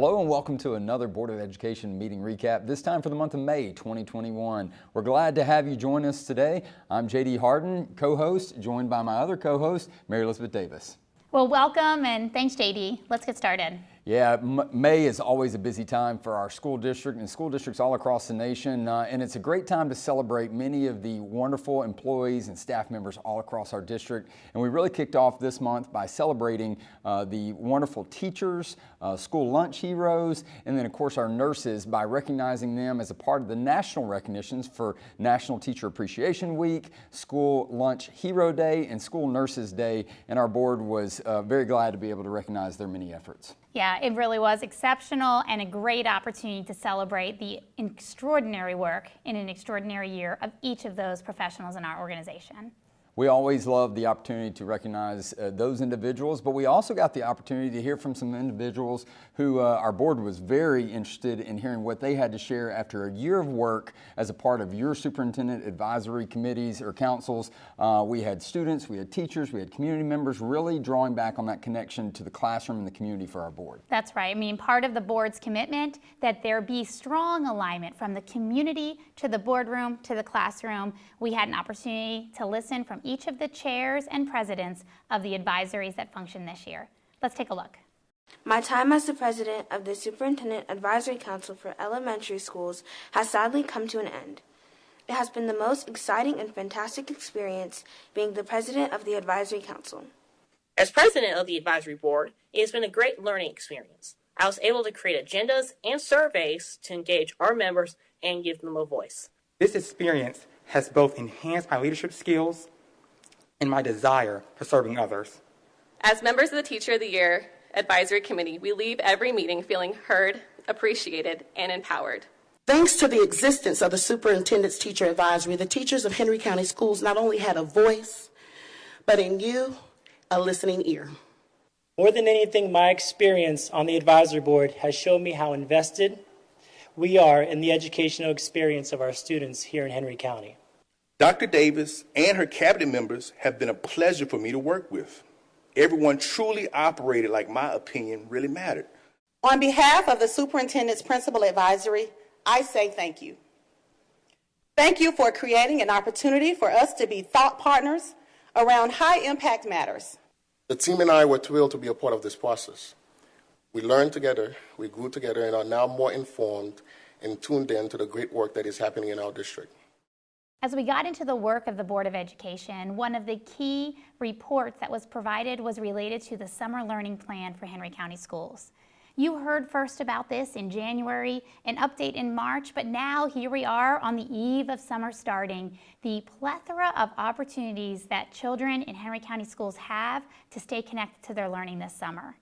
Hello and welcome to another Board of Education meeting recap, this time for the month of May 2021. We're glad to have you join us today. I'm J.D. Harden, co-host, joined by my other co-host, Mary Elizabeth Davis. Well, welcome and thanks, J.D. Let's get started. Yeah, May is always a busy time for our school district and school districts all across the nation, and it's a great time to celebrate many of the wonderful employees and staff members all across our district. And we really kicked off this month by celebrating the wonderful teachers, school lunch heroes, and then of course our nurses by recognizing them as a part of the national recognitions for National Teacher Appreciation Week, School Lunch Hero Day, and School Nurses Day. And our board was very glad to be able to recognize their many efforts. Yeah, it really was exceptional and a great opportunity to celebrate the extraordinary work in an extraordinary year of each of those professionals in our organization. We always love the opportunity to recognize those individuals, but we also got the opportunity to hear from some individuals who our board was very interested in hearing what they had to share after a year of work as a part of your superintendent advisory committees or councils. We had students, we had teachers, we had community members really drawing back on that connection to the classroom and the community for our board. That's right. I mean, part of the board's commitment that there be strong alignment from the community to the boardroom to the classroom. We had an opportunity to listen from each of the chairs and presidents of the advisories that function this year. Let's take a look. My time as the president of the Superintendent Advisory Council for Elementary Schools has sadly come to an end. It has been the most exciting and fantastic experience being the president of the Advisory Council. As president of the advisory board, it has been a great learning experience. I was able to create agendas and surveys to engage our members and give them a voice. This experience has both enhanced my leadership skills and my desire for serving others. As members of the Teacher of the Year Advisory Committee, we leave every meeting feeling heard, appreciated, and empowered. Thanks to the existence of the Superintendent's Teacher Advisory, the teachers of Henry County Schools not only had a voice, but in you, a listening ear. More than anything, my experience on the advisory board has shown me how invested we are in the educational experience of our students here in Henry County. Dr. Davis and her cabinet members have been a pleasure for me to work with. Everyone truly operated like my opinion really mattered. On behalf of the Superintendent's Principal Advisory, I say thank you. Thank you for creating an opportunity for us to be thought partners around high-impact matters. The team and I were thrilled to be a part of this process. We learned together, we grew together, and are now more informed and tuned in to the great work that is happening in our district. As we got into the work of the Board of Education, one of the key reports that was provided was related to the Summer Learning Plan for Henry County Schools. You heard first about this in January, an update in March, but now here we are on the eve of summer starting. The plethora of opportunities that children in Henry County Schools have to stay connected to their learning this summer.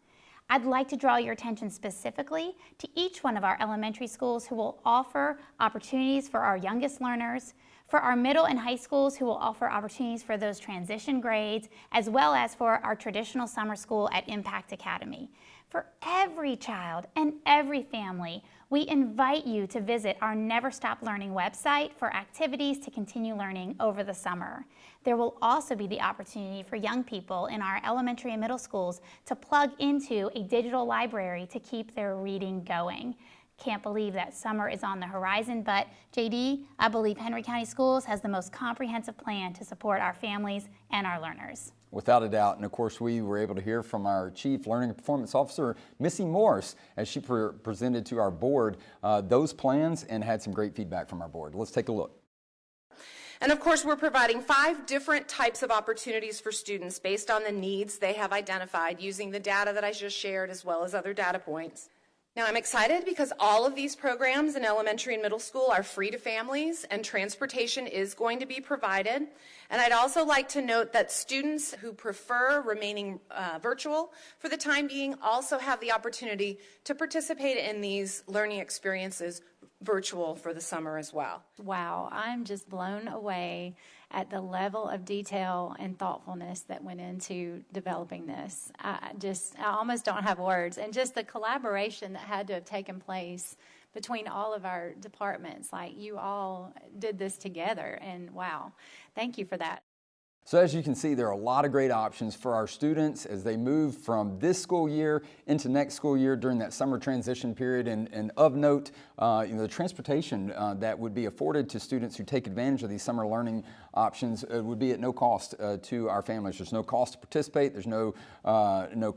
I'd like to draw your attention specifically to each one of our elementary schools who will offer opportunities for our youngest learners, for our middle and high schools who will offer opportunities for those transition grades, as well as for our traditional summer school at Impact Academy. For every child and every family, we invite you to visit our Never Stop Learning website for activities to continue learning over the summer. There will also be the opportunity for young people in our elementary and middle schools to plug into a digital library to keep their reading going. Can't believe that summer is on the horizon, but JD, I believe Henry County Schools has the most comprehensive plan to support our families and our learners. Without a doubt, and of course we were able to hear from our Chief Learning and Performance Officer, Missy Morris, as she presented to our board those plans and had some great feedback from our board. Let's take a look. And of course, we're providing 5 different types of opportunities for students based on the needs they have identified using the data that I just shared as well as other data points. Now, I'm excited because all of these programs in elementary and middle school are free to families and transportation is going to be provided. And I'd also like to note that students who prefer remaining virtual for the time being also have the opportunity to participate in these learning experiences virtual for the summer as well. Wow, I'm just blown away at the level of detail and thoughtfulness that went into developing this. I almost don't have words. And just the collaboration that had to have taken place between all of our departments. Like, you all did this together, and wow, thank you for that. So as you can see, there are a lot of great options for our students as they move from this school year into next school year during that summer transition period. And of note, the transportation that would be afforded to students who take advantage of these summer learning options would be at no cost to our families. There's no cost to participate. There's no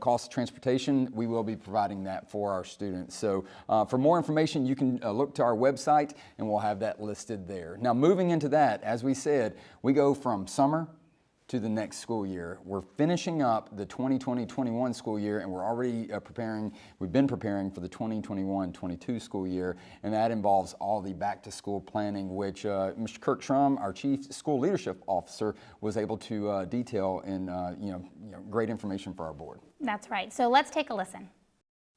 cost of transportation. We will be providing that for our students. So for more information, you can look to our website and we'll have that listed there. Now, moving into that, as we said, we go from summer to the next school year. We're finishing up the 2020-21 school year, and we're already we've been preparing for the 2021-22 school year, and that involves all the back-to-school planning, which Mr. Kirk Schrum, our Chief School Leadership Officer, was able to detail in great information for our board. That's right. So let's take a listen.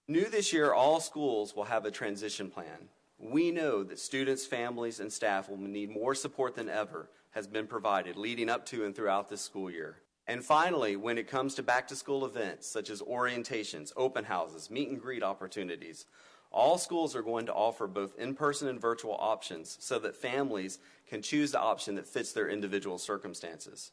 New this year, all schools will have a transition plan. We know that students, families, and staff will need more support than ever has been provided leading up to and throughout this school year. And finally, when it comes to back-to-school events such as orientations, open houses, meet and greet opportunities, all schools are going to offer both in-person and virtual options so that families can choose the option that fits their individual circumstances.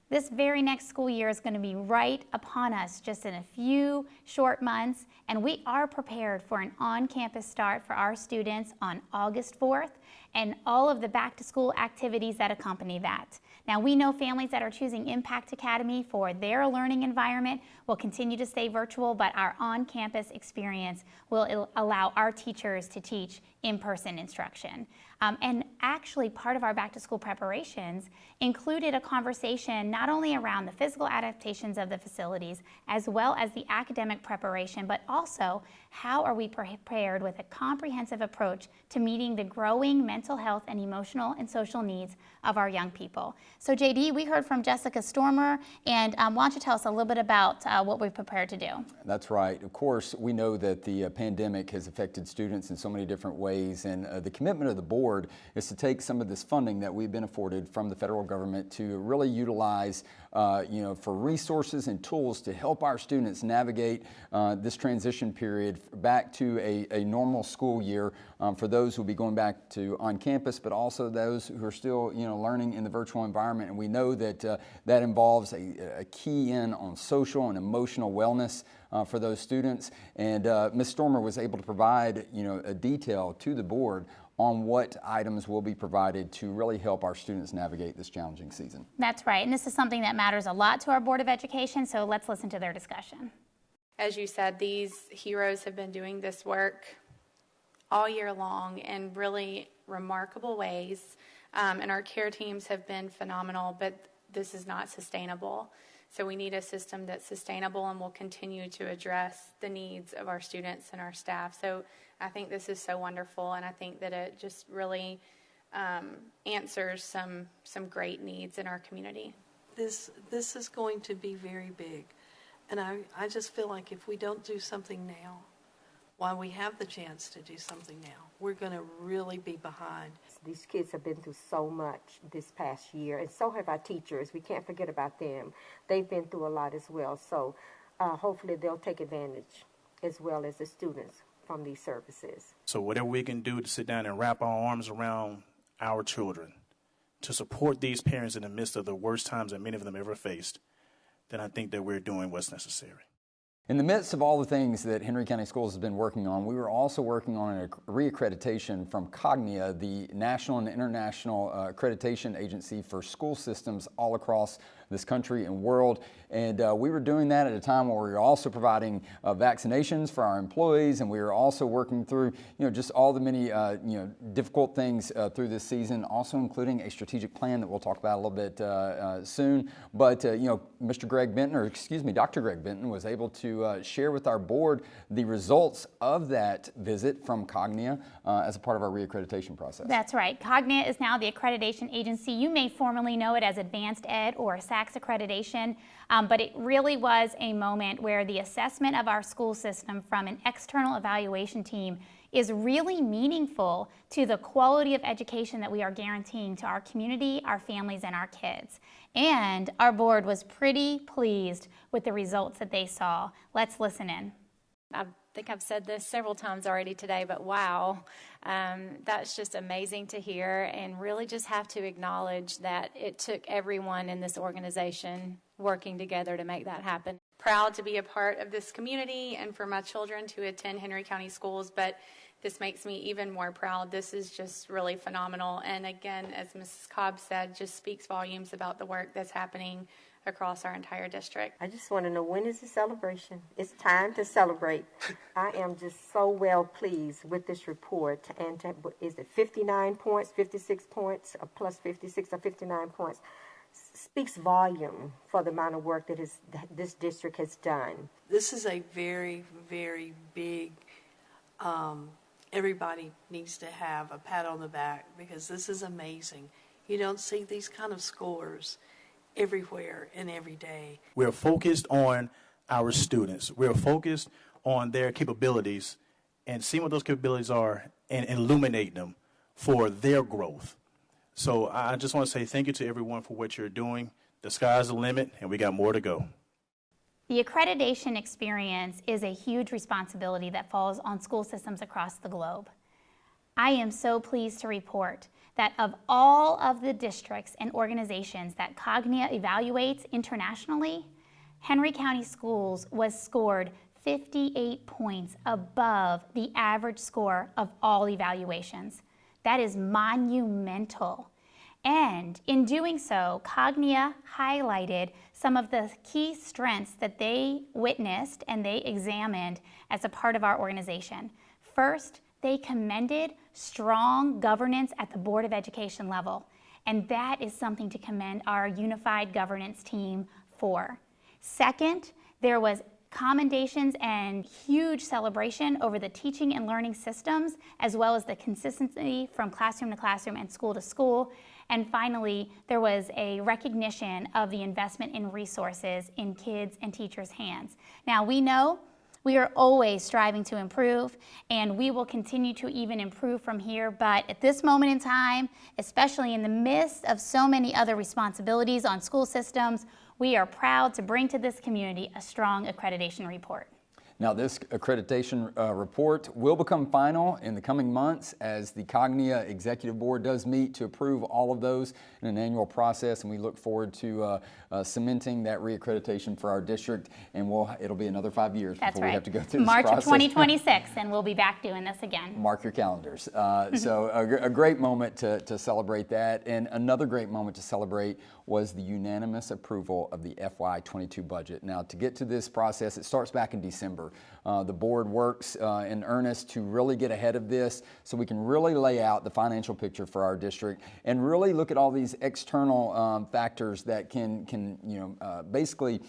This very next school year is going to be right upon us just in a few short months, and we are prepared for an on-campus start for our students on August 4th and all of the back-to-school activities that accompany that. Now, we know families that are choosing Impact Academy for their learning environment will continue to stay virtual, but our on-campus experience will allow our teachers to teach in-person instruction. And actually, part of our back-to-school preparations included a conversation not only around the physical adaptations of the facilities, as well as the academic preparation, but also how are we prepared with a comprehensive approach to meeting the growing mental health and emotional and social needs of our young people. So JD, we heard from Jessica Stormer, and why don't you tell us a little bit about what we've prepared to do? That's right. Of course, we know that the pandemic has affected students in so many different ways, and the commitment of the board is to take some of this funding that we've been afforded from the federal government to really utilize for resources and tools to help our students navigate this transition period back to a normal school year for those who will be going back to on campus, but also those who are still learning in the virtual environment. And we know that that involves a key in on social and emotional wellness for those students. And Ms. Stormer was able to provide a detail to the board on what items will be provided to really help our students navigate this challenging season. That's right, and this is something that matters a lot to our Board of Education, so let's listen to their discussion. As you said, these heroes have been doing this work all year long in really remarkable ways, and our care teams have been phenomenal, but this is not sustainable. So we need a system that's sustainable and will continue to address the needs of our students and our staff. So I think this is so wonderful, and I think that it just really answers some great needs in our community. This is going to be very big, and I just feel like if we don't do something now, while we have the chance to do something now, we're going to really be behind. These kids have been through so much this past year, and so have our teachers. We can't forget about them. They've been through a lot as well, so hopefully they'll take advantage as well as the students from these services. So whatever we can do to sit down and wrap our arms around our children, to support these parents in the midst of the worst times that many of them ever faced, then I think that we're doing what's necessary. In the midst of all the things that Henry County Schools has been working on, we were also working on a reaccreditation from Cognia, the national and international accreditation agency for school systems all across this country and world. And we were doing that at a time where we were also providing vaccinations for our employees, and we were also working through, just all the many, difficult things through this season, also including a strategic plan that we'll talk about a little bit soon. But, Dr. Greg Benton was able to share with our board the results of that visit from Cognia as a part of our reaccreditation process. That's right. Cognia is now the accreditation agency. You may formerly know it as Advanced Ed or SACS Accreditation, but it really was a moment where the assessment of our school system from an external evaluation team is really meaningful to the quality of education that we are guaranteeing to our community, our families, and our kids. And our board was pretty pleased with the results that they saw. Let's listen in. I've think I've said this several times already today, but wow, that's just amazing to hear, and really just have to acknowledge that it took everyone in this organization working together to make that happen. Proud to be a part of this community and for my children to attend Henry County schools, but this makes me even more proud. This is just really phenomenal. And again, as Mrs. Cobb said, just speaks volumes about the work that's happening across our entire district. I just want to know, when is the celebration? It's time to celebrate. I am just so well pleased with this report. And is it 59 points, 56 points, or plus 56 or 59 points? Speaks volume for the amount of work that this district has done. This is a very, very big, everybody needs to have a pat on the back because this is amazing. You don't see these kind of scores everywhere and every day. We're focused on our students. We're focused on their capabilities and seeing what those capabilities are and illuminating them for their growth. So I just want to say thank you to everyone for what you're doing. The sky's the limit, and we got more to go. The accreditation experience is a huge responsibility that falls on school systems across the globe. I am so pleased to report that of all of the districts and organizations that Cognia evaluates internationally, Henry County Schools was scored 58 points above the average score of all evaluations. That is monumental. And in doing so, Cognia highlighted some of the key strengths that they witnessed and they examined as a part of our organization. First, they commended strong governance at the Board of Education level, and that is something to commend our unified governance team for. Second, there was commendations and huge celebration over the teaching and learning systems, as well as the consistency from classroom to classroom and school to school. And finally, there was a recognition of the investment in resources in kids' and teachers' hands. Now, we know we are always striving to improve, and we will continue to even improve from here. But at this moment in time, especially in the midst of so many other responsibilities on school systems, we are proud to bring to this community a strong accreditation report. Now, this accreditation report will become final in the coming months as the Cognia Executive Board does meet to approve all of those in an annual process, and we look forward to cementing that reaccreditation for our district, and it'll be another 5 years before we have to go through March this process. process. March of 2026, and we'll be back doing this again. Mark your calendars. So a great moment to celebrate that, and another great moment to celebrate was the unanimous approval of the FY22 budget. Now, to get to this process, it starts back in December. The board works in earnest to really get ahead of this so we can really lay out the financial picture for our district and really look at all these external factors that can basically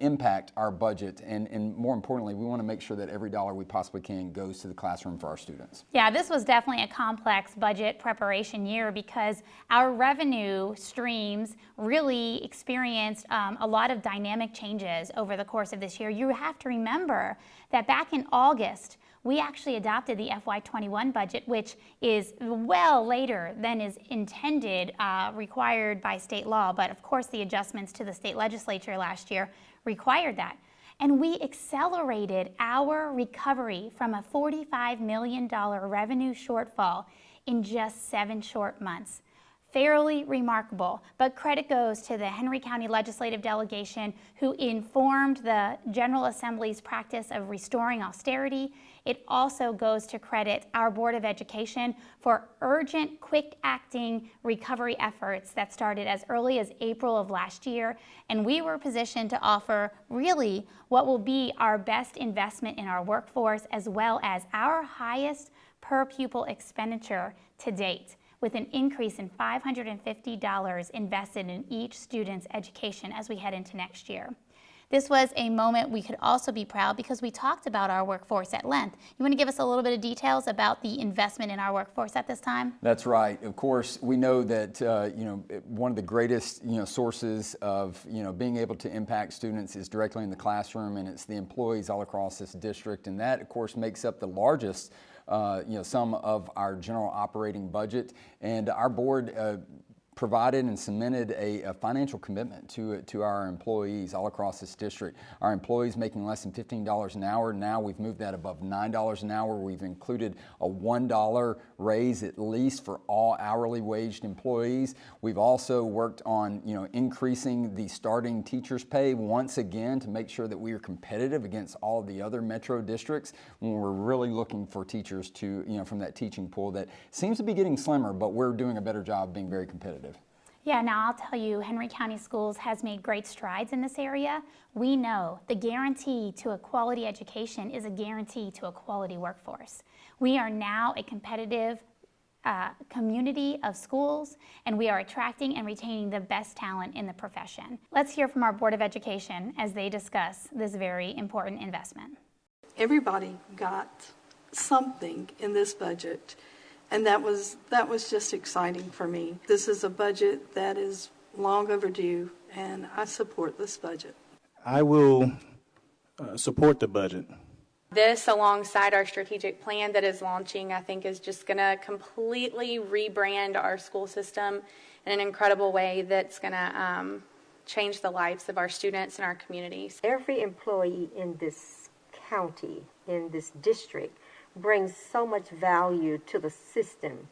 impact our budget. And more importantly, we want to make sure that every dollar we possibly can goes to the classroom for our students. Yeah, this was definitely a complex budget preparation year because our revenue streams really experienced a lot of dynamic changes over the course of this year. You have to remember that back in August, we actually adopted the FY21 budget, which is well later than is intended, required by state law. But of course, the adjustments to the state legislature last year required that. And we accelerated our recovery from a $45 million revenue shortfall in just 7 short months. Fairly remarkable, but credit goes to the Henry County Legislative Delegation who informed the General Assembly's practice of restoring austerity. It also goes to credit our Board of Education for urgent, quick-acting recovery efforts that started as early as April of last year, and we were positioned to offer really what will be our best investment in our workforce as well as our highest per pupil expenditure to date, with an increase in $550 invested in each student's education as we head into next year. This was a moment we could also be proud because we talked about our workforce at length. You want to give us a little bit of details about the investment in our workforce at this time? That's right. Of course, we know that one of the greatest sources of being able to impact students is directly in the classroom, and it's the employees all across this district, and that of course makes up the largest sum of our general operating budget. And our board provided and cemented a financial commitment to our employees all across this district. Our employees making less than $15 an hour, now we've moved that above $9 an hour. We've included a $1 raise at least for all hourly waged employees. We've also worked on increasing the starting teachers' pay once again to make sure that we are competitive against all of the other metro districts when we're really looking for teachers to, from that teaching pool that seems to be getting slimmer, but we're doing a better job being very competitive. Yeah, now I'll tell you, Henry County Schools has made great strides in this area. We know the guarantee to a quality education is a guarantee to a quality workforce. We are now a competitive community of schools, and we are attracting and retaining the best talent in the profession. Let's hear from our Board of Education as they discuss this very important investment. Everybody got something in this budget. And that was just exciting for me. This is a budget that is long overdue, and I support this budget. I will support the budget. This, alongside our strategic plan that is launching, I think is just going to completely rebrand our school system in an incredible way that's going to change the lives of our students and our communities. Every employee in this county, in this district, brings so much value to the system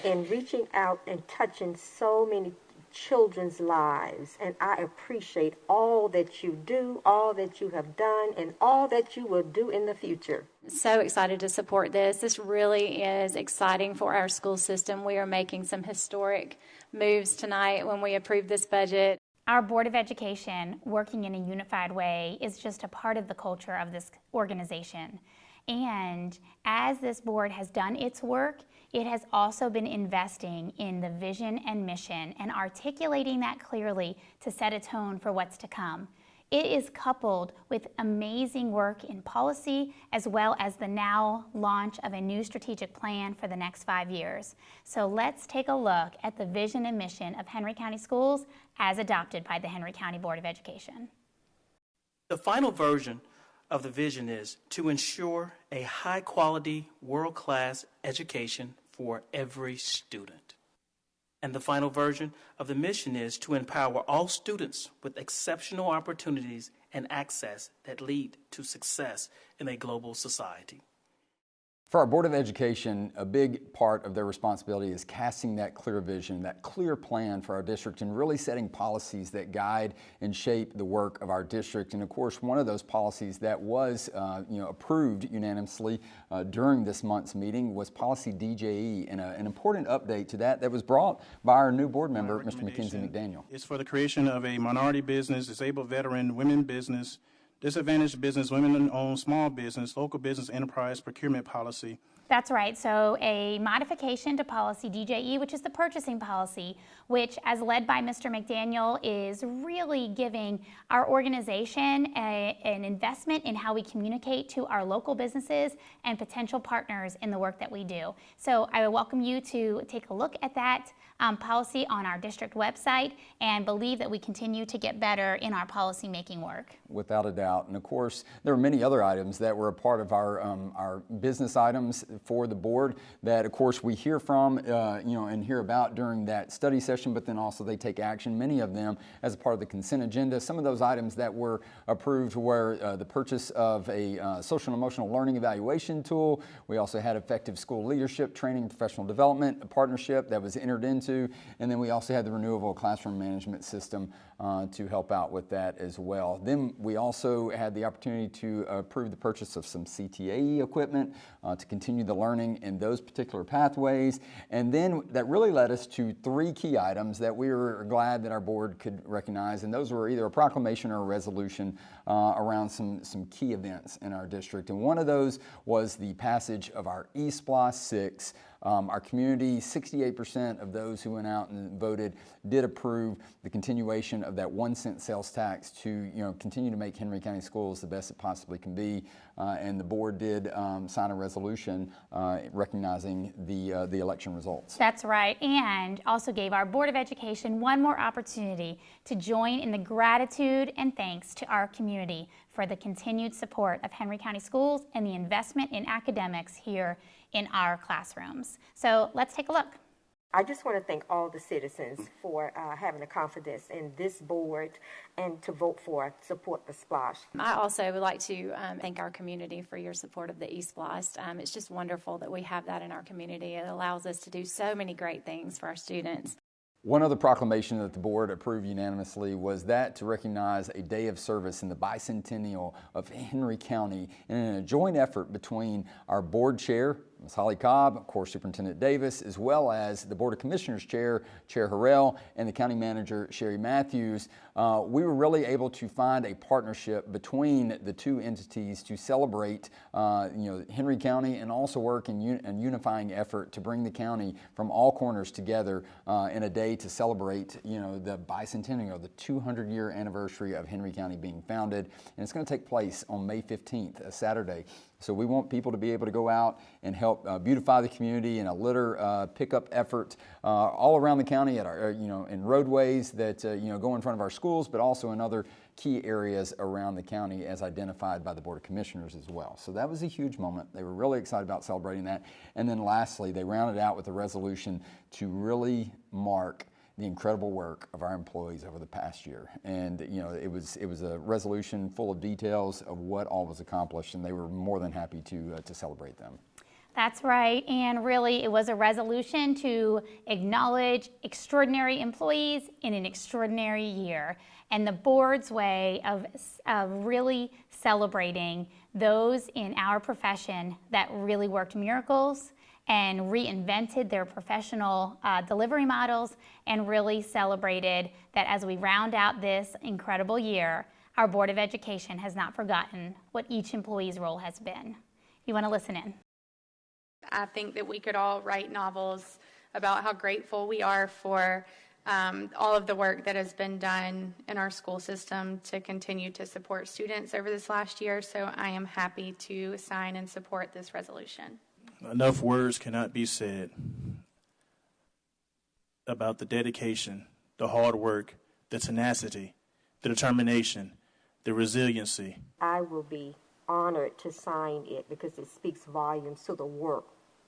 in reaching out and touching so many children's lives. And I appreciate all that you do, all that you have done, and all that you will do in the future. So excited to support this. This really is exciting for our school system. We are making some historic moves tonight when we approve this budget. Our Board of Education, working in a unified way, is just a part of the culture of this organization. And as this board has done its work, it has also been investing in the vision and mission and articulating that clearly to set a tone for what's to come. It is coupled with amazing work in policy as well as the now launch of a new strategic plan for the next 5 years. So let's take a look at the vision and mission of Henry County Schools as adopted by the Henry County Board of Education. The final version of the vision is to ensure a high-quality, world-class education for every student. And the final version of the mission is to empower all students with exceptional opportunities and access that lead to success in a global society. For our Board of Education, a big part of their responsibility is casting that clear vision, that clear plan for our district, and really setting policies that guide and shape the work of our district. And of course, one of those policies that was approved unanimously during this month's meeting was policy DJE, and an important update to that was brought by our new board member, Mr. Mackenzie McDaniel. It's for the creation of a minority business, disabled veteran, women business, disadvantaged business, women-owned small business, local business enterprise procurement policy. That's right. So a modification to policy DJE, which is the purchasing policy, which, as led by Mr. McDaniel, is really giving our organization an investment in how we communicate to our local businesses and potential partners in the work that we do. So I would welcome you to take a look at that policy on our district website and believe that we continue to get better in our policy making work. Without a doubt. And of course, there are many other items that were a part of our business items for the board that, of course, we hear from, and hear about during that study session, but then also they take action, many of them as a part of the consent agenda. Some of those items that were approved were the purchase of a social and emotional learning evaluation tool. We also had effective school leadership training and professional development, a partnership that was entered into. And then we also had the renewable classroom management system to help out with that as well. Then we also had the opportunity to approve the purchase of some CTAE equipment to continue the learning in those particular pathways. And then that really led us to 3 key items that we were glad that our board could recognize. And those were either a proclamation or a resolution around some key events in our district. And one of those was the passage of our eSPLOS 6. Our community, 68% of those who went out and voted did approve the continuation of that 1-cent sales tax to continue to make Henry County Schools the best it possibly can be. And the board did sign a resolution recognizing the election results. That's right, and also gave our Board of Education one more opportunity to join in the gratitude and thanks to our community for the continued support of Henry County Schools and the investment in academics here in our classrooms. So let's take a look. I just want to thank all the citizens for having the confidence in this board and to vote for Support the Splash. I also would like to thank our community for your support of the eSplosh. It's just wonderful that we have that in our community. It allows us to do so many great things for our students. One other proclamation that the board approved unanimously was that to recognize a day of service in the bicentennial of Henry County, and in a joint effort between our board chair, Ms. Holly Cobb, of course Superintendent Davis, as well as the Board of Commissioners Chair, Chair Harrell, and the County Manager, Sherry Matthews. We were really able to find a partnership between the two entities to celebrate Henry County, and also work in a unifying effort to bring the county from all corners together in a day to celebrate the bicentennial, the 200-year anniversary of Henry County being founded. And it's going to take place on May 15th, a Saturday. So we want people to be able to go out and help beautify the community in a litter pickup effort all around the county at our, in roadways that go in front of our schools, but also in other key areas around the county as identified by the Board of Commissioners as well. So that was a huge moment. They were really excited about celebrating that. And then lastly, they rounded out with a resolution to really mark the incredible work of our employees over the past year. And it was a resolution full of details of what all was accomplished, and they were more than happy to celebrate them. That's right, and really it was a resolution to acknowledge extraordinary employees in an extraordinary year, and the board's way of really celebrating those in our profession that really worked miracles and reinvented their professional delivery models, and really celebrated that as we round out this incredible year, our Board of Education has not forgotten what each employee's role has been. You want to listen in? I think that we could all write novels about how grateful we are for all of the work that has been done in our school system to continue to support students over this last year. So I am happy to sign and support this resolution. Enough words cannot be said about the dedication, the hard work, the tenacity, the determination, the resiliency. I will be honored to sign it because it speaks volumes to the work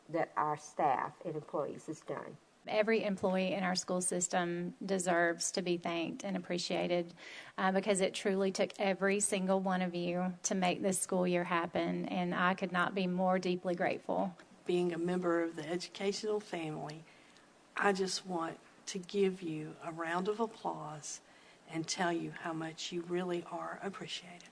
that our staff and employees has done. Every employee in our school system deserves to be thanked and appreciated because it truly took every single one of you to make this school year happen, and I could not be more deeply grateful. Being a member of the educational family, I just want to give you a round of applause and tell you how much you really are appreciated.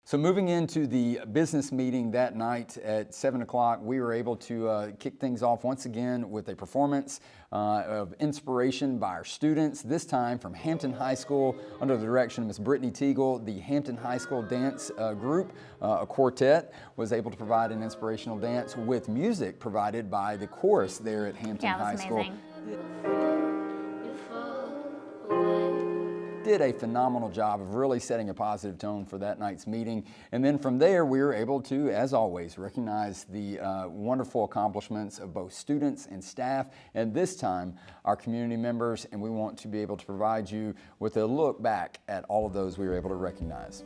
So moving into the business meeting that night at 7 o'clock, we were able to kick things off once again with a performance of inspiration by our students, this time from Hampton High School under the direction of Ms. Brittany Teagle. The Hampton High School dance group, a quartet, was able to provide an inspirational dance with music provided by the chorus there at Hampton High School. Did a phenomenal job of really setting a positive tone for that night's meeting. And then from there, we were able to, as always, recognize the wonderful accomplishments of both students and staff, and this time our community members, and we want to be able to provide you with a look back at all of those we were able to recognize.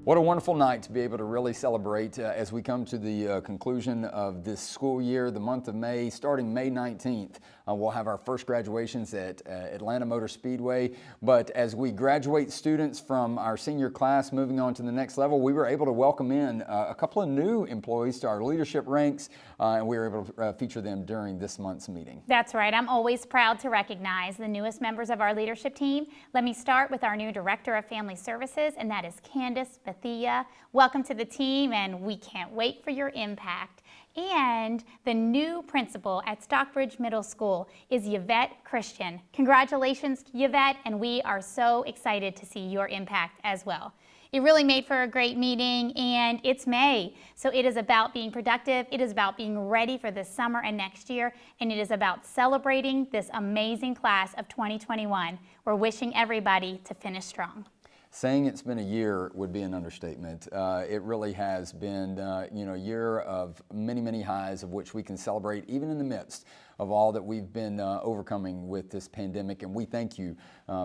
What a wonderful night to be able to really celebrate as we come to the conclusion of this school year, the month of May. Starting May 19th, we'll have our first graduations at Atlanta Motor Speedway. But as we graduate students from our senior class moving on to the next level, we were able to welcome in a couple of new employees to our leadership ranks, and we were able to feature them during this month's meeting. That's right. I'm always proud to recognize the newest members of our leadership team. Let me start with our new Director of Family Services, and that is Candace Bethia. Welcome to the team, and we can't wait for your impact. And the new principal at Stockbridge Middle School is Yvette Christian. Congratulations, Yvette, and we are so excited to see your impact as well. It really made for a great meeting, and it's May, so it is about being productive, it is about being ready for this summer and next year, and it is about celebrating this amazing class of 2021. We're wishing everybody to finish strong. Saying it's been a year would be an understatement. It really has been, a year of many, many highs, of which we can celebrate even in the midst of all that we've been overcoming with this pandemic. And we thank you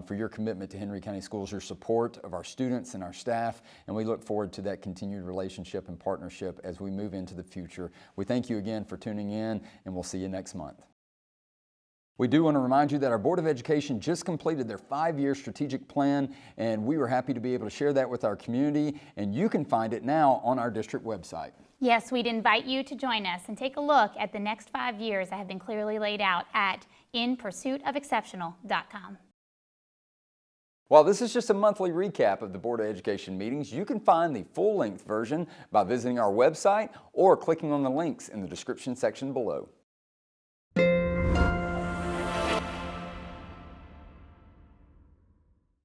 for your commitment to Henry County Schools, your support of our students and our staff, and we look forward to that continued relationship and partnership as we move into the future. We thank you again for tuning in, and we'll see you next month. We do want to remind you that our Board of Education just completed their 5-year strategic plan, and we were happy to be able to share that with our community, and you can find it now on our district website. Yes, we'd invite you to join us and take a look at the next 5 years that have been clearly laid out at inpursuitofexceptional.com. While this is just a monthly recap of the Board of Education meetings, you can find the full-length version by visiting our website or clicking on the links in the description section below.